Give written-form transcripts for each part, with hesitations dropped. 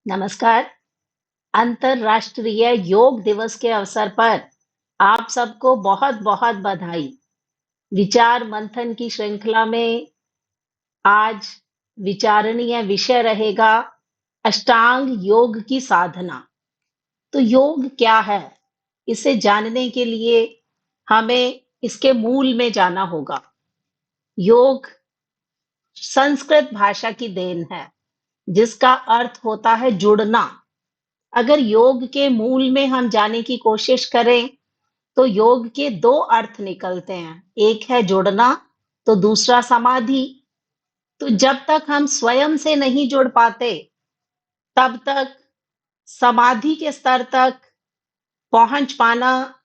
नमस्कार। अंतर्राष्ट्रीय योग दिवस के अवसर पर आप सबको बहुत-बहुत बधाई। विचार मंथन की श्रृंखला में आज विचारणीय विषय रहेगा अष्टांग योग की साधना। तो योग क्या है? इसे जानने के लिए हमें इसके मूल में जाना होगा। योग संस्कृत भाषा की देन है, जिसका अर्थ होता है जुड़ना। अगर योग के मूल में हम जाने की कोशिश करें, तो योग के 2 अर्थ निकलते हैं। एक है जुड़ना, तो दूसरा समाधि। तो जब तक हम स्वयं से नहीं जुड़ पाते, तब तक समाधि के स्तर तक पहुँच पाना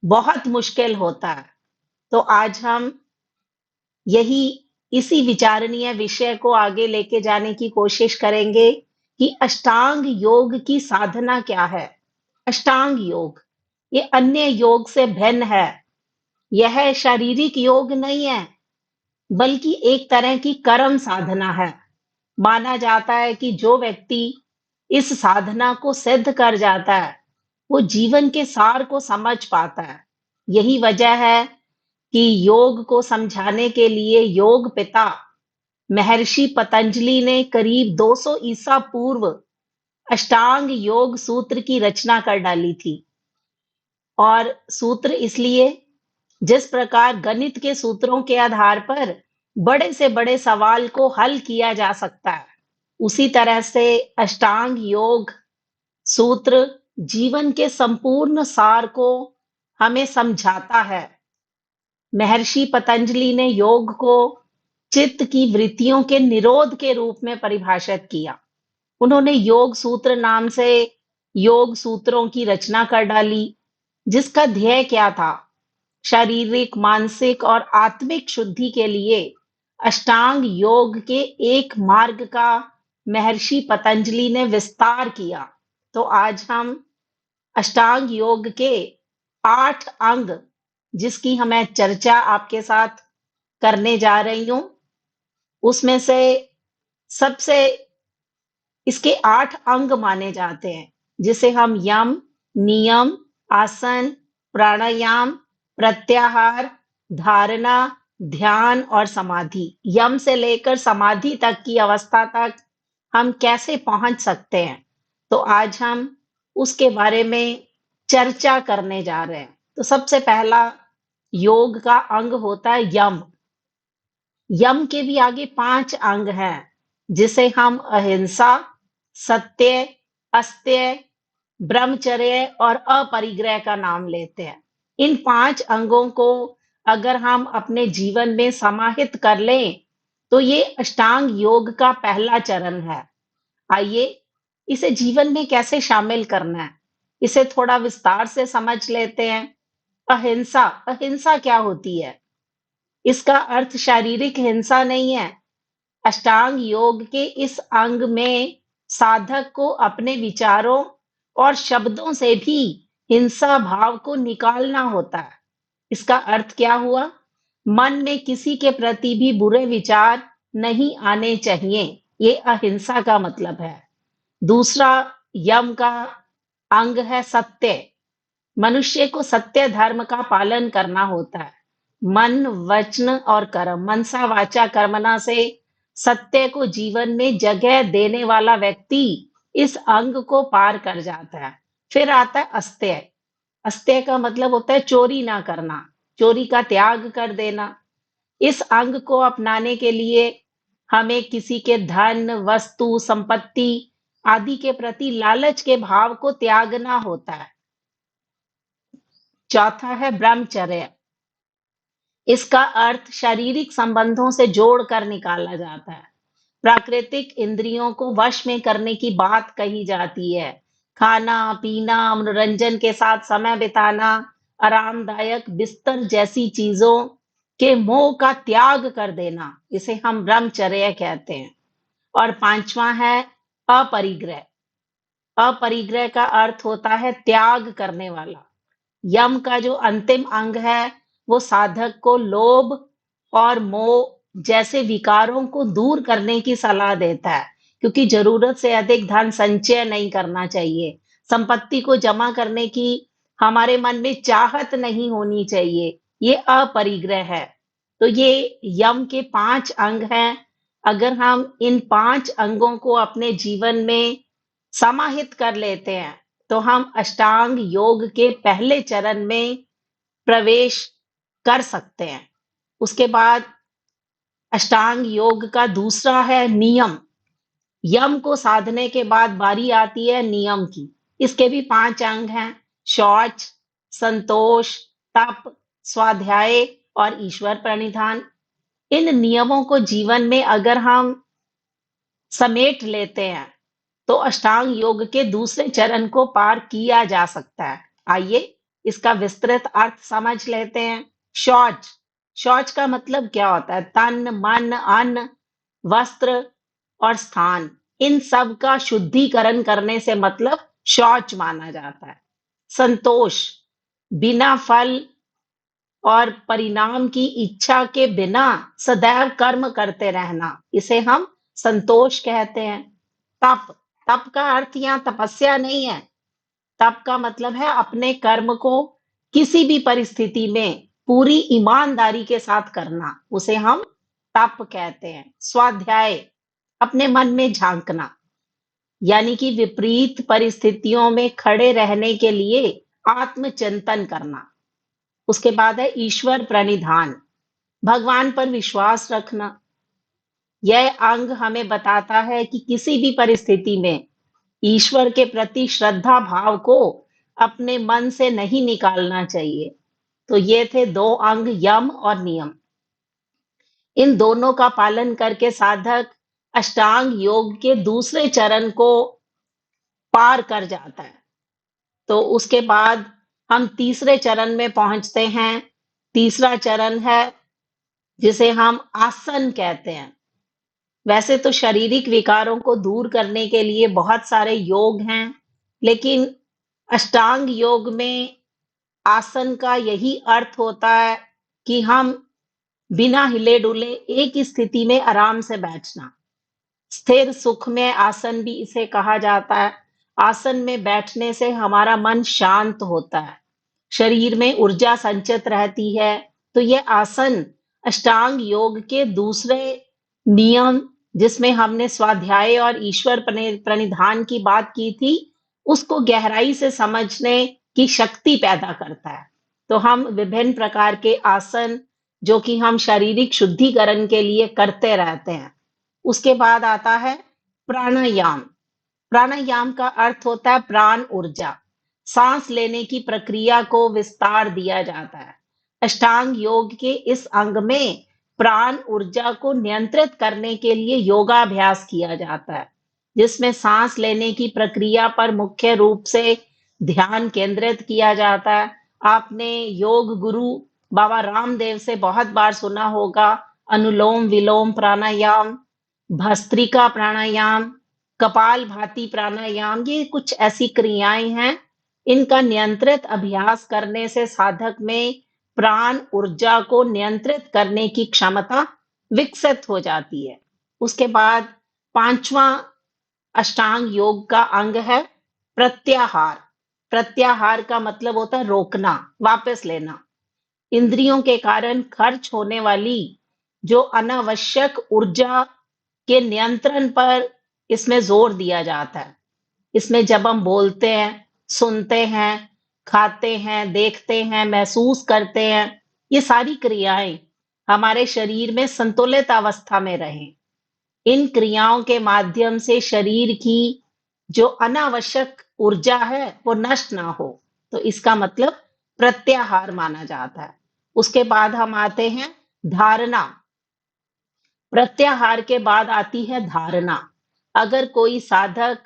बहुत मुश्किल होता है। तो आज हम यही इसी विचारणीय विषय को आगे लेके जाने की कोशिश करेंगे कि अष्टांग योग की साधना क्या है? अष्टांग योग, ये अन्य योग से भिन्न है। यह शारीरिक योग नहीं है, बल्कि एक तरह की कर्म साधना है। माना जाता है कि जो व्यक्ति इस साधना को सिद्ध कर जाता है, वो जीवन के सार को समझ पाता है। यही वजह है कि योग को समझाने के लिए योग पिता महर्षि पतंजलि ने करीब 200 ईसा पूर्व अष्टांग योग सूत्र की रचना कर डाली थी। और सूत्र इसलिए, जिस प्रकार गणित के सूत्रों के आधार पर बड़े से बड़े सवाल को हल किया जा सकता है, उसी तरह से अष्टांग योग सूत्र जीवन के संपूर्ण सार को हमें समझाता है। महर्षि पतंजलि ने योग को चित्त की वृत्तियों के निरोध के रूप में परिभाषित किया। उन्होंने योग सूत्र नाम से योग सूत्रों की रचना कर डाली, जिसका ध्येय क्या था? शारीरिक, मानसिक और आत्मिक शुद्धि के लिए अष्टांग योग के एक मार्ग का महर्षि पतंजलि ने विस्तार किया। तो आज हम अष्टांग योग के 8 अंग, जिसकी मैं चर्चा आपके साथ करने जा रही हूं, उसमें से सबसे इसके 8 अंग माने जाते हैं, जिसे हम यम, नियम, आसन, प्राणायाम, प्रत्याहार, धारणा, ध्यान और समाधि। यम से लेकर समाधि तक की अवस्था तक हम कैसे पहुंच सकते हैं, तो आज हम उसके बारे में चर्चा करने जा रहे हैं। तो सबसे पहला योग का अंग होता है यम। यम के भी आगे 5 अंग हैं, जिसे हम अहिंसा, सत्य, अस्त्य, ब्रह्मचर्य और अपरिग्रह का नाम लेते हैं। इन 5 अंगों को अगर हम अपने जीवन में समाहित कर लें, तो ये अष्टांग योग का पहला चरण है। आइए इसे जीवन में कैसे शामिल करना है, इसे थोड़ा विस्तार से समझ लेते हैं। अहिंसा, अहिंसा क्या होती है? इसका अर्थ शारीरिक हिंसा नहीं है। अष्टांग योग के इस अंग में साधक को अपने विचारों और शब्दों से भी हिंसा भाव को निकालना होता है। इसका अर्थ क्या हुआ? मन में किसी के प्रति भी बुरे विचार नहीं आने चाहिए। ये अहिंसा का मतलब है। दूसरा यम का अंग है सत्य। मनुष्य को सत्य धर्म का पालन करना होता है। मन, वचन और कर्म, मनसा वाचा कर्मणा से सत्य को जीवन में जगह देने वाला व्यक्ति इस अंग को पार कर जाता है। फिर आता है अस्तेय। अस्तेय का मतलब होता है चोरी ना करना, चोरी का त्याग कर देना। इस अंग को अपनाने के लिए हमें किसी के धन, वस्तु, संपत्ति आदि के प्रति लालच के भाव को त्यागना होता है। चौथा है ब्रह्मचर्य। इसका अर्थ शारीरिक संबंधों से जोड़कर निकाला जाता है। प्राकृतिक इंद्रियों को वश में करने की बात कही जाती है। खाना, पीना, मनोरंजन के साथ समय बिताना, आरामदायक बिस्तर जैसी चीजों के मोह का त्याग कर देना, इसे हम ब्रह्मचर्य कहते हैं। और पांचवा है अपरिग्रह। अपरिग्रह का अर्थ होता है त्याग करने वाला। यम का जो अंतिम अंग है, वो साधक को लोभ और मोह जैसे विकारों को दूर करने की सलाह देता है, क्योंकि ज़रूरत से अधिक धन संचय नहीं करना चाहिए। संपत्ति को जमा करने की हमारे मन में चाहत नहीं होनी चाहिए, ये अपरिग्रह है। तो ये यम के 5 अंग हैं। अगर हम इन 5 अंगों को अपने जीवन में समाहित कर लेते हैं, तो हम अष्टांग योग के पहले चरण में प्रवेश कर सकते हैं। उसके बाद अष्टांग योग का दूसरा है नियम। यम को साधने के बाद बारी आती है नियम की। इसके भी 5 अंग हैं: शौच, संतोष, तप, स्वाध्याय और ईश्वर प्रणिधान। इन नियमों को जीवन में अगर हम समेट लेते हैं, तो अष्टांग योग के दूसरे चरण को पार किया जा सकता है। आइए इसका विस्तृत अर्थ समझ लेते हैं। शौच, शौच का मतलब क्या होता है? तन, मन, अन्न, वस्त्र और स्थान, इन सब का शुद्धिकरण करने से मतलब शौच माना जाता है। संतोष, बिना फल और परिणाम की इच्छा के बिना सदैव कर्म करते रहना, इसे हम संतोष कहते हैं। तप, तप का अर्थ यहाँ तपस्या नहीं है। तप का मतलब है अपने कर्म को किसी भी परिस्थिति में पूरी ईमानदारी के साथ करना, उसे हम तप कहते हैं। स्वाध्याय, अपने मन में झांकना, यानी कि विपरीत परिस्थितियों में खड़े रहने के लिए आत्मचिंतन करना। उसके बाद है ईश्वर प्रणिधान, भगवान पर विश्वास रखना। यह अंग हमें बताता है कि किसी भी परिस्थिति में ईश्वर के प्रति श्रद्धा भाव को अपने मन से नहीं निकालना चाहिए। तो ये थे 2 अंग, यम और नियम। इन दोनों का पालन करके साधक अष्टांग योग के दूसरे चरण को पार कर जाता है। तो उसके बाद हम तीसरे चरण में पहुंचते हैं। तीसरा चरण है जिसे हम आसन कहते हैं। वैसे तो शारीरिक विकारों को दूर करने के लिए बहुत सारे योग हैं, लेकिन अष्टांग योग में आसन का यही अर्थ होता है कि हम बिना हिले डुले एक स्थिति में आराम से बैठना। स्थिर सुखमय आसन भी इसे कहा जाता है। आसन में बैठने से हमारा मन शांत होता है, शरीर में ऊर्जा संचित रहती है। तो यह आसन अष्टांग योग के दूसरे नियम, जिसमें हमने स्वाध्याय और ईश्वर प्रणिधान की बात की थी, उसको गहराई से समझने की शक्ति पैदा करता है। तो हम विभिन्न प्रकार के आसन, जो कि हम शारीरिक शुद्धिकरण के लिए करते रहते हैं। उसके बाद आता है प्राणायाम। प्राणायाम का अर्थ होता है प्राण ऊर्जा। सांस लेने की प्रक्रिया को विस्तार दिया जाता है। अष्टांग योग के इस अंग में प्राण ऊर्जा को नियंत्रित करने के लिए योगाभ्यास किया जाता है, जिसमें सांस लेने की प्रक्रिया पर मुख्य रूप से ध्यान केंद्रित किया जाता है। आपने योग गुरु बाबा रामदेव से बहुत बार सुना होगा अनुलोम विलोम प्राणायाम, भस्त्रिका प्राणायाम, कपाल भाती प्राणायाम। ये कुछ ऐसी क्रियाएं हैं, इनका नियंत्रित अभ्यास करने से साधक में प्राण ऊर्जा को नियंत्रित करने की क्षमता विकसित हो जाती है। उसके बाद 5वां अष्टांग योग का अंग है प्रत्याहार। प्रत्याहार का मतलब होता है रोकना, वापस लेना। इंद्रियों के कारण खर्च होने वाली जो अनावश्यक ऊर्जा के नियंत्रण पर इसमें जोर दिया जाता है। इसमें जब हम बोलते हैं, सुनते हैं, खाते हैं, देखते हैं, महसूस करते हैं, ये सारी क्रियाएं हमारे शरीर में संतुलित अवस्था में रहें। इन क्रियाओं के माध्यम से शरीर की जो अनावश्यक ऊर्जा है वो नष्ट ना हो, तो इसका मतलब प्रत्याहार माना जाता है। उसके बाद हम आते हैं धारणा। प्रत्याहार के बाद आती है धारणा। अगर कोई साधक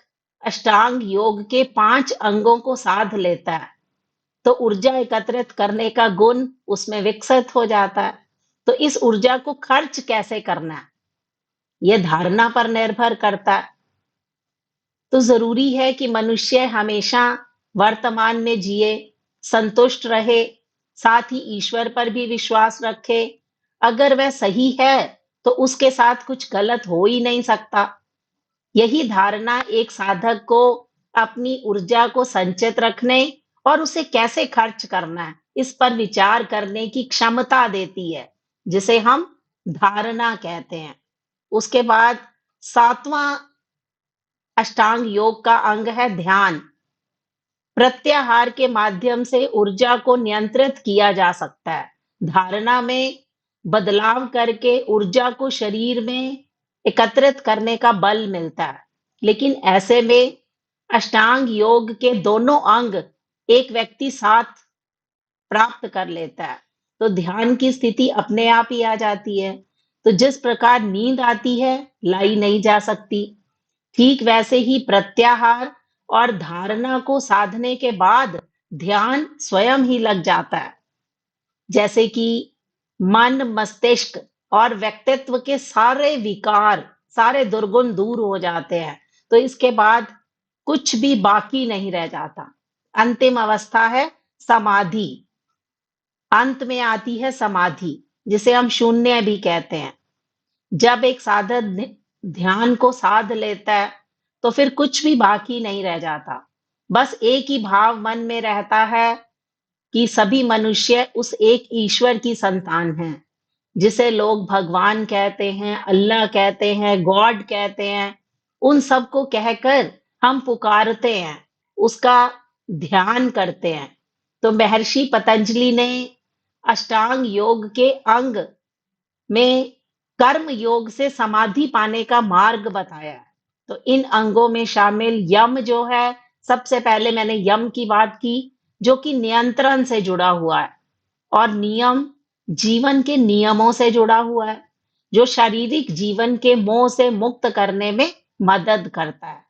अष्टांग योग के 5 अंगों को साध लेता है, तो ऊर्जा एकत्रित करने का गुण उसमें विकसित हो जाता है। तो इस ऊर्जा को खर्च कैसे करना है, यह धारणा पर निर्भर करता है। तो जरूरी है कि मनुष्य हमेशा वर्तमान में जिए, संतुष्ट रहे, साथ ही ईश्वर पर भी विश्वास रखे। अगर वह सही है, तो उसके साथ कुछ गलत हो ही नहीं सकता। यही धारणा एक साधक को अपनी ऊर्जा को संचित रखने और उसे कैसे खर्च करना है, इस पर विचार करने की क्षमता देती है, जिसे हम धारणा कहते हैं। उसके बाद 7वां अष्टांग योग का अंग है ध्यान। प्रत्याहार के माध्यम से ऊर्जा को नियंत्रित किया जा सकता है। धारणा में बदलाव करके ऊर्जा को शरीर में एकत्रित करने का बल मिलता है। लेकिन ऐसे में अष्टांग योग के दोनों अंग एक व्यक्ति साथ प्राप्त कर लेता है, तो ध्यान की स्थिति अपने आप ही आ जाती है। तो जिस प्रकार नींद आती है, लाई नहीं जा सकती, ठीक वैसे ही प्रत्याहार और धारणा को साधने के बाद ध्यान स्वयं ही लग जाता है। जैसे कि मन, मस्तिष्क और व्यक्तित्व के सारे विकार, सारे दुर्गुण दूर हो जाते हैं। तो इसके बाद कुछ भी बाकी नहीं रह जाता। अंतिम अवस्था है समाधि। अंत में आती है समाधि, जिसे हम शून्य भी कहते हैं। जब एक साधक ध्यान को साध लेता है, तो फिर कुछ भी बाकी नहीं रह जाता। बस एक ही भाव मन में रहता है कि सभी मनुष्य उस एक ईश्वर की संतान हैं, जिसे लोग भगवान कहते हैं, अल्लाह कहते हैं, गॉड कहते हैं। उन सबको कहकर हम पुकारते हैं, उसका ध्यान करते हैं। तो महर्षि पतंजलि ने अष्टांग योग के अंग में कर्म योग से समाधि पाने का मार्ग बताया है। तो इन अंगों में शामिल यम जो है, सबसे पहले मैंने यम की बात की, जो कि नियंत्रण से जुड़ा हुआ है। और नियम जीवन के नियमों से जुड़ा हुआ है, जो शारीरिक जीवन के मोह से मुक्त करने में मदद करता है।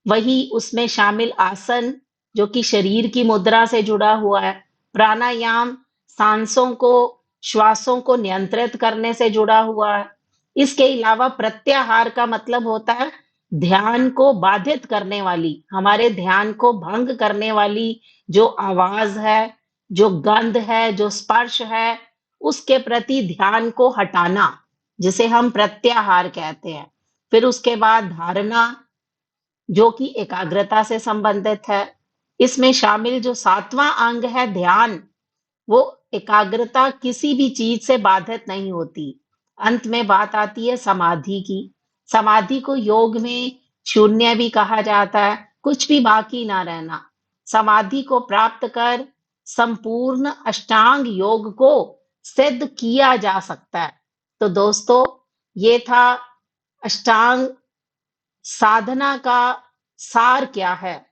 वही उसमें शामिल आसन, जो कि शरीर की मुद्रा से जुड़ा हुआ है। प्राणायाम सांसों को, श्वासों को नियंत्रित करने से जुड़ा हुआ है। इसके अलावा प्रत्याहार का मतलब होता है ध्यान को बाधित करने वाली, हमारे ध्यान को भंग करने वाली जो आवाज है, जो गंध है, जो स्पर्श है, उसके प्रति ध्यान को हटाना, जिसे हम प्रत्याहार कहते हैं। फिर उसके बाद धारणा, जो कि एकाग्रता से संबंधित है। इसमें शामिल जो 7वां अंग है ध्यान, वो एकाग्रता किसी भी चीज से बाधित नहीं होती। अंत में बात आती है समाधि की। समाधि को योग में शून्य भी कहा जाता है, कुछ भी बाकी ना रहना। समाधि को प्राप्त कर संपूर्ण अष्टांग योग को सिद्ध किया जा सकता है। तो दोस्तों, ये था अष्टांग साधना का सार क्या है,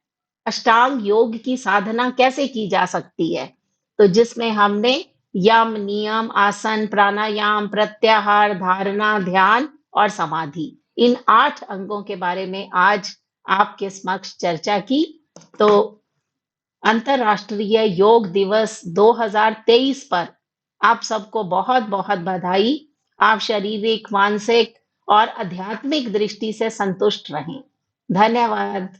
अष्टांग योग की साधना कैसे की जा सकती है। तो जिसमें हमने यम, नियम, आसन, प्राणायाम, प्रत्याहार, धारणा, ध्यान और समाधि, इन 8 अंगों के बारे में आज आपके समक्ष चर्चा की। तो अंतर्राष्ट्रीय योग दिवस 2023 पर आप सबको बहुत बहुत बधाई। आप शारीरिक, मानसिक और आध्यात्मिक दृष्टि से संतुष्ट रहें। धन्यवाद।